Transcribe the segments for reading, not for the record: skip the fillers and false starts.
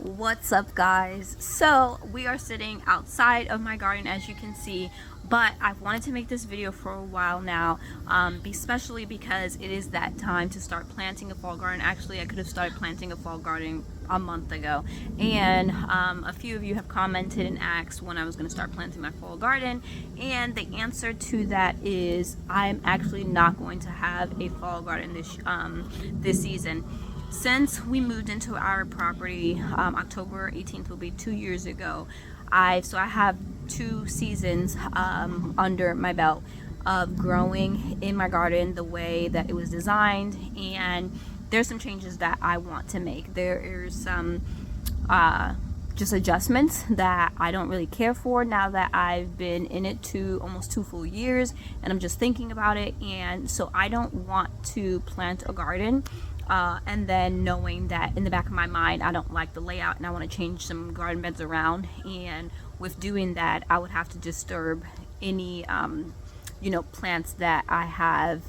What's up, guys? So we are sitting outside of my garden, as you can see, but I've wanted to make this video for a while now, especially because it is that time to start planting a fall garden. Actually, I could have started planting a fall garden a month ago, and a few of you have commented and asked when I was going to start planting my fall garden, and the answer to that is I'm actually not going to have a fall garden this season. Since we moved into our property, October 18th will be 2 years ago. I have 2 seasons under my belt of growing in my garden the way that it was designed, and there's some changes that I want to make. There is some just adjustments that I don't really care for now that I've been in it almost 2 full years, and I'm just thinking about it. And so I don't want to plant a garden and then knowing that in the back of my mind I don't like the layout and I want to change some garden beds around, and with doing that I would have to disturb any plants that I have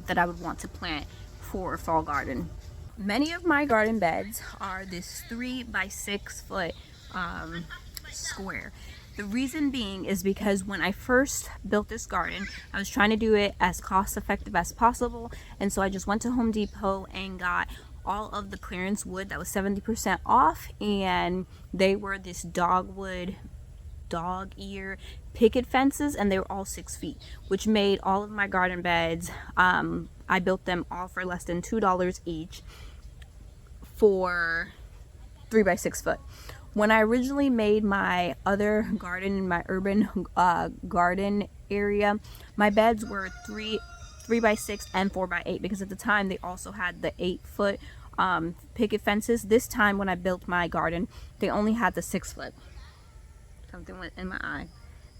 that I would want to plant for a fall garden. Many of my garden beds are this 3 by 6 foot square. The reason being is because when I first built this garden, I was trying to do it as cost effective as possible, and so I just went to Home Depot and got all of the clearance wood that was 70% off, and they were this dog ear picket fences, and they were all 6 feet, which made all of my garden beds, I built them all for less than $2 each for 3 by 6 foot. When I originally made my other garden in my urban garden area, my beds were 3 by 6 and 4 by 8, because at the time they also had the 8 foot picket fences. This time when I built my garden, they only had the 6 foot. Something went in my eye.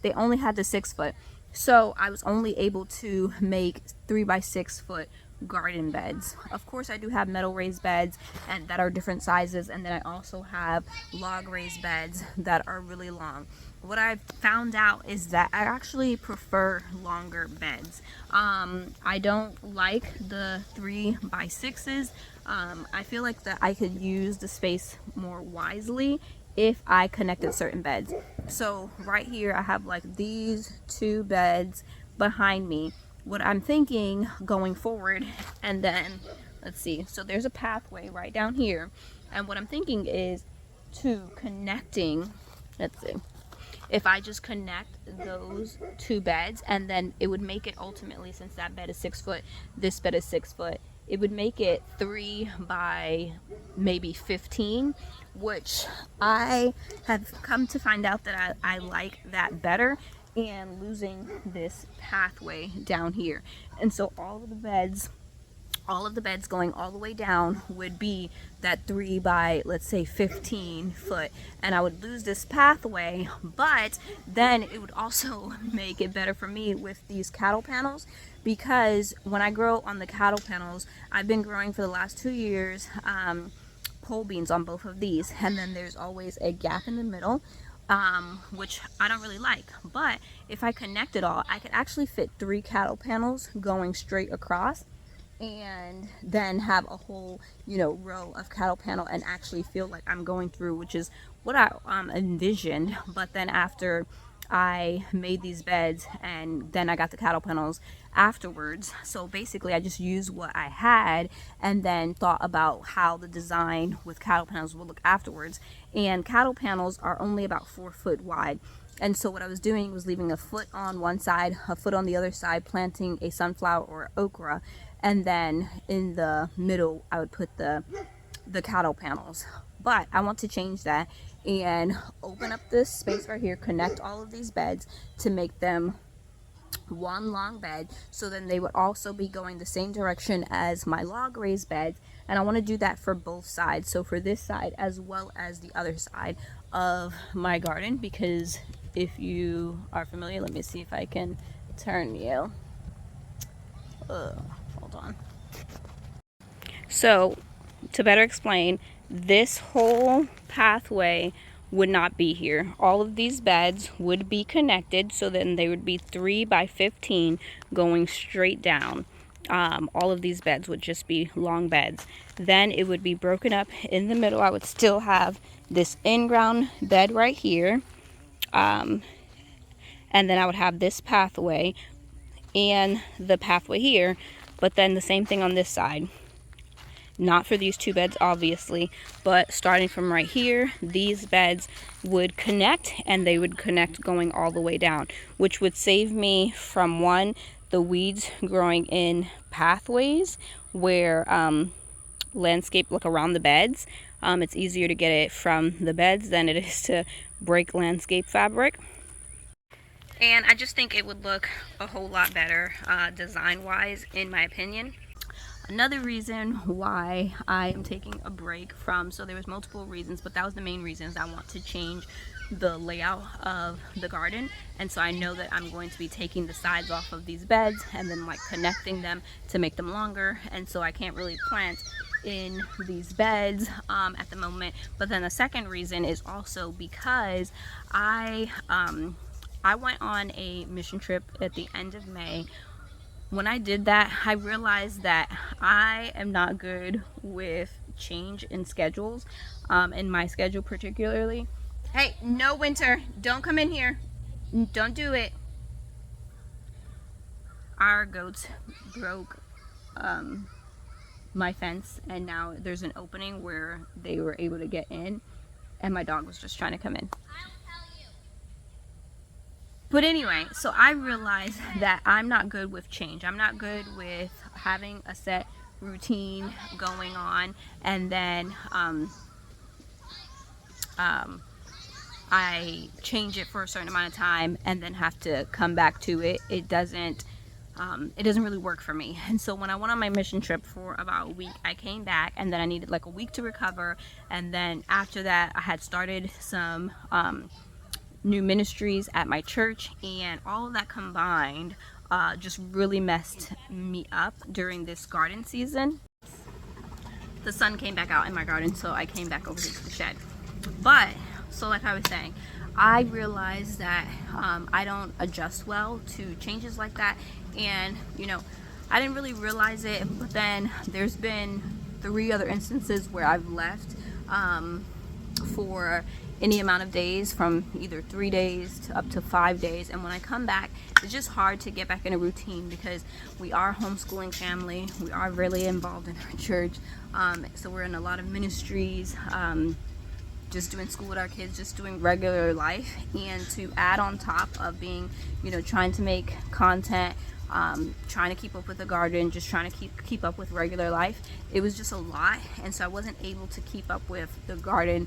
They only had the 6 foot. So I was only able to make 3 by 6 foot garden beds. Of course, I do have metal raised beds and that are different sizes, and then I also have log raised beds that are really long. What I've found out is that I actually prefer longer beds. I don't like the 3 by 6s. I feel like that I could use the space more wisely if I connected certain beds. So right here I have like these 2 beds behind me. What I'm thinking going forward, and then let's see, so there's a pathway right down here, and what I'm thinking is connecting, let's see, if I just connect those 2 beds, and then it would make it ultimately, since that bed is 6 foot, this bed is 6 foot, it would make it 3 by maybe 15, which I have come to find out that I like that better, and losing this pathway down here. And so all of the beds going all the way down would be that 3 by, let's say, 15 foot, and I would lose this pathway. But then it would also make it better for me with these cattle panels, because when I grow on the cattle panels, I've been growing for the last 2 years pole beans on both of these, and then there's always a gap in the middle, which I don't really like. But if I connect it all, I could actually fit 3 cattle panels going straight across, and then have a whole row of cattle panel and actually feel like I'm going through, which is what I envisioned. But then after I made these beds, and then I got the cattle panels afterwards, so basically I just used what I had and then thought about how the design with cattle panels will look afterwards. And cattle panels are only about 4 foot wide, and so what I was doing was leaving a foot on one side, a foot on the other side, planting a sunflower or okra, and then in the middle I would put the cattle panels. But I want to change that and open up this space right here, connect all of these beds to make them one long bed, so then they would also be going the same direction as my log raised beds. And I want to do that for both sides, so for this side as well as the other side of my garden, because if you are familiar, let me see if I can turn you, hold on. So to better explain, this whole pathway would not be here. All of these beds would be connected, so then they would be 3 by 15 going straight down. all of these beds would just be long beds. Then it would be broken up in the middle. I would still have this in-ground bed right here, and then I would have this pathway and the pathway here, but then the same thing on this side. Not for these two beds, obviously, but starting from right here, these beds would connect, and they would connect going all the way down, which would save me from, one, the weeds growing in pathways where landscape look around the beds. It's easier to get it from the beds than it is to break landscape fabric. And I just think it would look a whole lot better design-wise, in my opinion. Another reason why I am taking a break from, so there was multiple reasons, but that was the main reason, is I want to change the layout of the garden. And so I know that I'm going to be taking the sides off of these beds and then like connecting them to make them longer. And so I can't really plant in these beds at the moment. But then the second reason is also because I went on a mission trip at the end of May. When I did that, I realized that I am not good with change in schedules, in my schedule particularly. Hey, no, Winter, don't come in here. Don't do it. Our goats broke my fence, and now there's an opening where they were able to get in, and my dog was just trying to come in. But anyway, so I realized that I'm not good with change. I'm not good with having a set routine going on, and then I change it for a certain amount of time and then have to come back to it. It doesn't really work for me. And so when I went on my mission trip for about a week, I came back, and then I needed like a week to recover. And then after that, I had started some new ministries at my church, and all of that combined just really messed me up during this garden season. The sun came back out in my garden, so I came back over here to the shed. But so like I was saying, I realized that I don't adjust well to changes like that. And you know, I didn't really realize it, but then there's been 3 other instances where I've left for any amount of days, from either 3 days to up to 5 days. And when I come back, it's just hard to get back in a routine because we are a homeschooling family. We are really involved in our church. So we're in a lot of ministries, just doing school with our kids, just doing regular life. And to add on top of being, you know, trying to make content, trying to keep up with the garden, just trying to keep up with regular life, it was just a lot. And so I wasn't able to keep up with the garden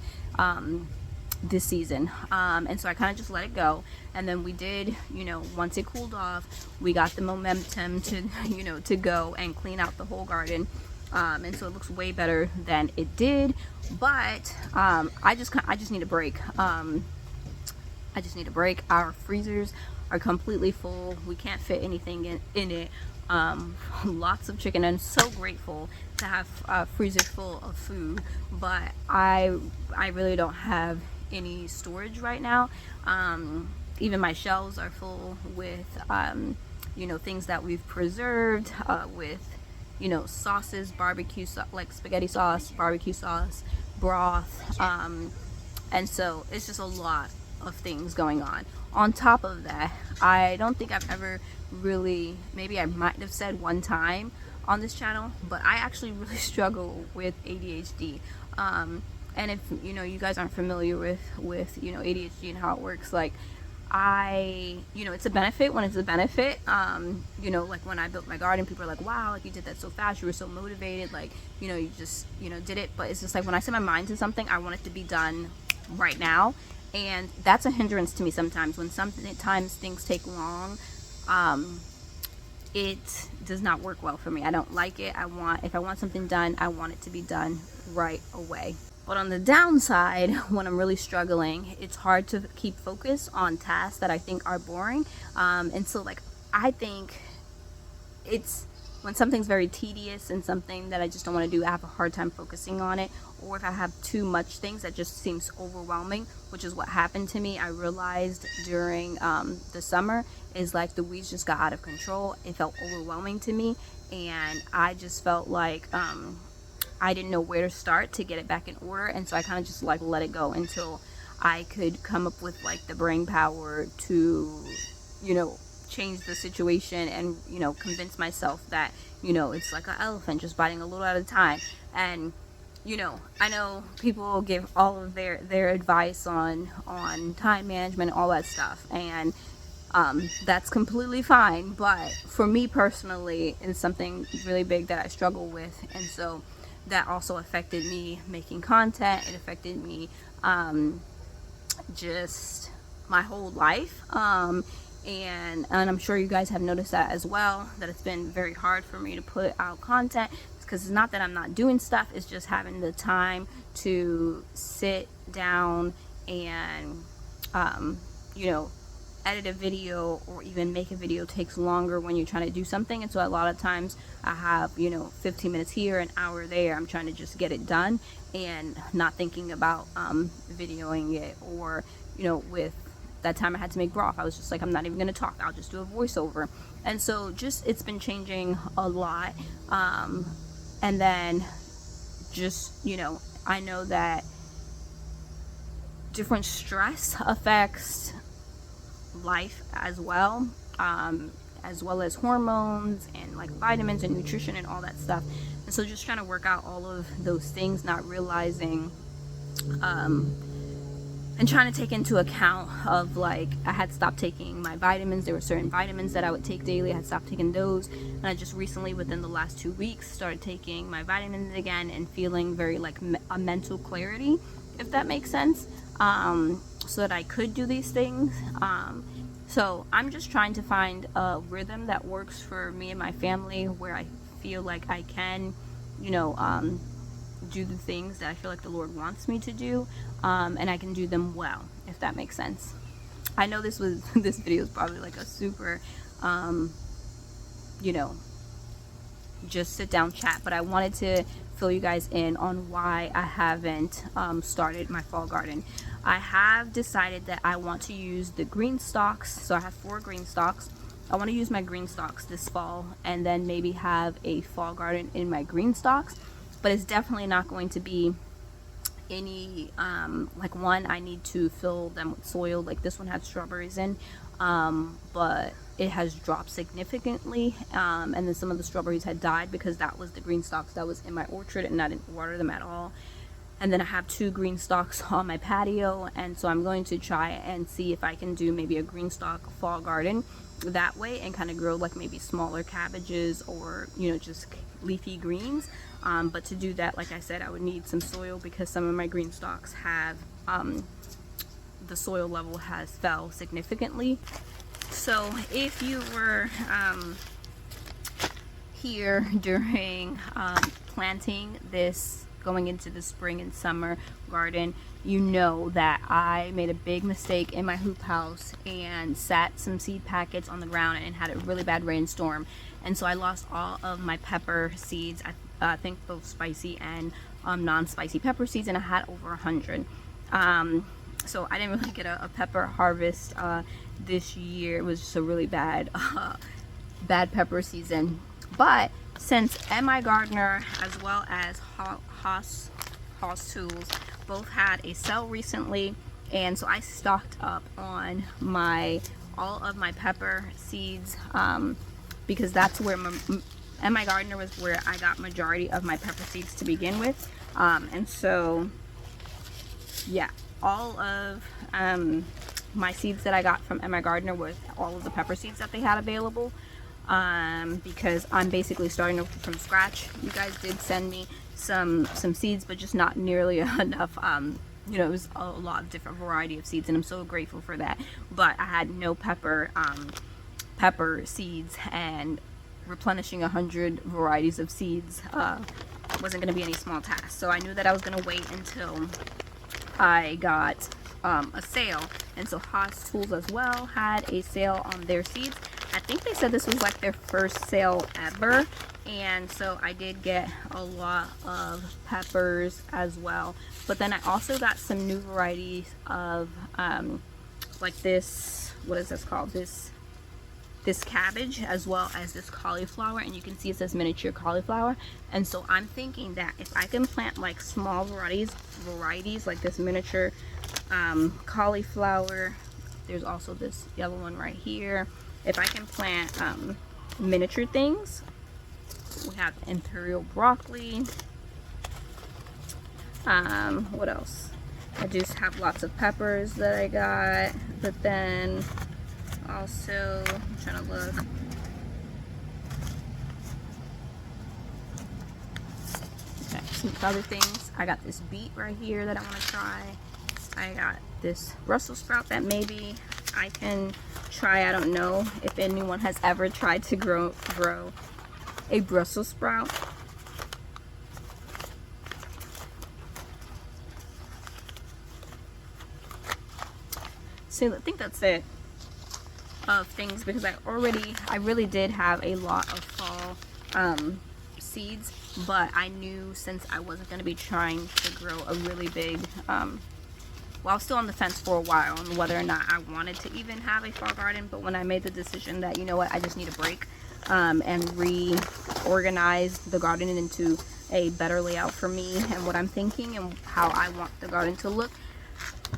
this season, and so I kind of just let it go. And then we did, you know, once it cooled off, we got the momentum to, you know, to go and clean out the whole garden, and so it looks way better than it did. But I just need a break. I just need a break. Our freezers are completely full. We can't fit anything in it. Lots of chicken, and so grateful to have a freezer full of food, but I really don't have any storage right now. Even my shelves are full with you know, things that we've preserved, with, you know, sauces, barbecue like spaghetti sauce, barbecue sauce, broth, and so it's just a lot of things going on top of that. I don't think I've ever really, maybe I might have said one time on this channel, but I actually really struggle with ADHD. And if, you know, you guys aren't familiar with you know, ADHD and how it works, like, you know, it's a benefit when it's a benefit. You know, like when I built my garden, people are like, wow, like you did that so fast, you were so motivated, like, you know, you just, you know, did it. But it's just like when I set my mind to something, I want it to be done right now. And that's a hindrance to me sometimes. When sometimes things take long, it does not work well for me. I don't like it. If I want something done, I want it to be done right away. But on the downside, when I'm really struggling, it's hard to keep focus on tasks that I think are boring. And so, like, I think it's when something's very tedious and something that I just don't want to do, I have a hard time focusing on it. Or if I have too much things that just seems overwhelming, which is what happened to me. I realized during the summer is like the weeds just got out of control. It felt overwhelming to me, and I just felt like I didn't know where to start to get it back in order. And so I kind of just like let it go until I could come up with like the brain power to, you know, change the situation and, you know, convince myself that, you know, it's like an elephant just biting a little at a time. And, you know, I know people give all of their advice on time management and all that stuff, and that's completely fine. But for me personally, it's something really big that I struggle with, and so that also affected me making content. It affected me just my whole life, and I'm sure you guys have noticed that as well, that it's been very hard for me to put out content, because it's not that I'm not doing stuff, it's just having the time to sit down and you know, edit a video or even make a video takes longer when you're trying to do something. And so a lot of times I have, you know, 15 minutes here, an hour there. I'm trying to just get it done and not thinking about videoing it. Or, you know, with that time I had to make broth, I was just like, I'm not even gonna talk, I'll just do a voiceover. And so just, it's been changing a lot. And then just, you know, I know that different stress affects life as well as hormones and like vitamins and nutrition and all that stuff. And so just trying to work out all of those things, not realizing and trying to take into account of like, I had stopped taking my vitamins. There were certain vitamins that I would take daily. I had stopped taking those, and I just recently, within the last 2 weeks, started taking my vitamins again and feeling very like a mental clarity, if that makes sense, so that I could do these things. So I'm just trying to find a rhythm that works for me and my family, where I feel like I can, you know, do the things that I feel like the Lord wants me to do, and I can do them well, if that makes sense. I know this video is probably like a super, you know, just sit down chat, but I wanted to fill you guys in on why I haven't started my fall garden. I have decided that I want to use the Greenstalks. So I have 4 Greenstalks. I want to use my Greenstalks this fall and then maybe have a fall garden in my Greenstalks, but it's definitely not going to be any like one I need to fill them with soil. Like this one had strawberries in, but it has dropped significantly, and then some of the strawberries had died because that was the Greenstalks that was in my orchard and I didn't water them at all. And then I have 2 Greenstalks on my patio, and so I'm going to try and see if I can do maybe a Greenstalk fall garden that way and kind of grow like maybe smaller cabbages or, you know, just leafy greens. But to do that, like I said, I would need some soil because some of my Greenstalks have the soil level has fell significantly. So if you were here during planting this, going into the spring and summer garden, you know that I made a big mistake in my hoop house and sat some seed packets on the ground and had a really bad rainstorm, and so I lost all of my pepper seeds. I think both spicy and non-spicy pepper seeds, and I had over 100. So I didn't really get a pepper harvest this year. It was just a really bad bad pepper season. But since MI Gardener as well as Haas Tools both had a sale recently, and so I stocked up on all of my pepper seeds, because that's where MI Gardener was where I got majority of my pepper seeds to begin with, and so yeah, all of my seeds that I got from MI Gardener was all of the pepper seeds that they had available. Because I'm basically starting over from scratch. You guys did send me some seeds, but just not nearly enough. You know, it was a lot of different variety of seeds, and I'm so grateful for that. But I had no pepper seeds, and replenishing 100 varieties of seeds wasn't going to be any small task. So I knew that I was going to wait until I got a sale, and so Haas Tools as well had a sale on their seeds. I think they said this was like their first sale ever, And so I did get a lot of peppers as well. But then I also got some new varieties of like this, what is this called? This cabbage, as well as this cauliflower, and you can see it says miniature cauliflower. And so I'm thinking that if I can plant like small varieties like this miniature cauliflower, there's also this yellow one right here. If I can plant miniature things, we have imperial broccoli. What else? I just have lots of peppers that I got, but then also, I'm trying to look. Okay, some other things. I got this beet right here that I want to try. I got this Brussels sprout that maybe I can try. I don't know if anyone has ever tried to grow a Brussels sprout. So I think that's it of things, because I really did have a lot of fall seeds, but I knew since I wasn't going to be trying to grow a really big well, I was still on the fence for a while on whether or not I wanted to even have a fall garden. But when I made the decision that, you know what, I just need a break and reorganize the garden into a better layout for me and what I'm thinking and how I want the garden to look,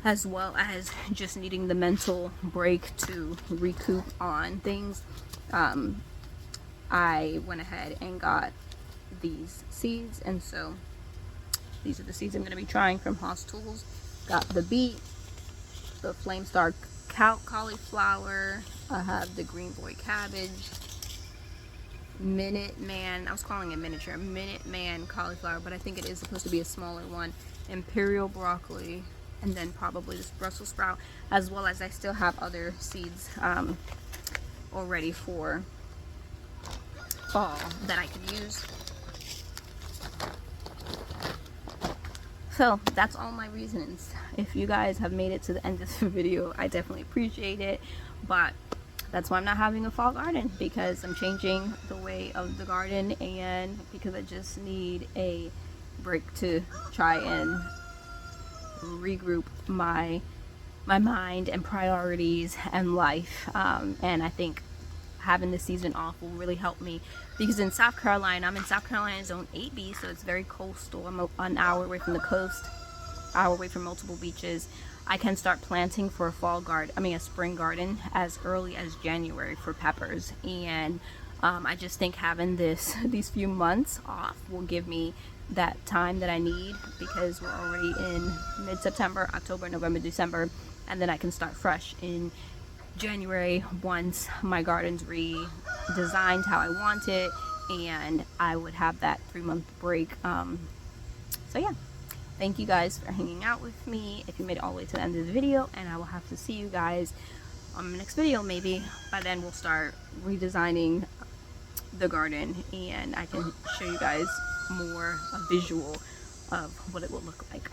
as well as just needing the mental break to recoup on things, I went ahead and got these seeds. And so these are the seeds I'm going to be trying from Haas Tools. Got the beet, the Flame Star cauliflower, I have the green boy cabbage, Minute Man, I was calling it miniature, Minute Man cauliflower, but I think it is supposed to be a smaller one, imperial broccoli, and then probably this Brussels sprout, as well as I still have other seeds already for fall that I could use. So that's all my reasons. If you guys have made it to the end of the video, I definitely appreciate it. But that's why I'm not having a fall garden, because I'm changing the way of the garden, and because I just need a break to try and regroup my mind and priorities and life. And I think having the season off will really help me, because in South Carolina, I'm in South Carolina Zone 8B, so it's very coastal. I'm an hour away from the coast, hour away from multiple beaches. I can start planting for a spring garden as early as January for peppers. And I just think having these few months off will give me that time that I need, because we're already in mid-September, October, November, December, and then I can start fresh in January once my garden's redesigned how I want it, and I would have that 3-month break. So yeah, thank you guys for hanging out with me if you made it all the way to the end of the video, and I will have to see you guys on the next video. Maybe by then we'll start redesigning the garden, and I can show you guys more a visual of what it will look like.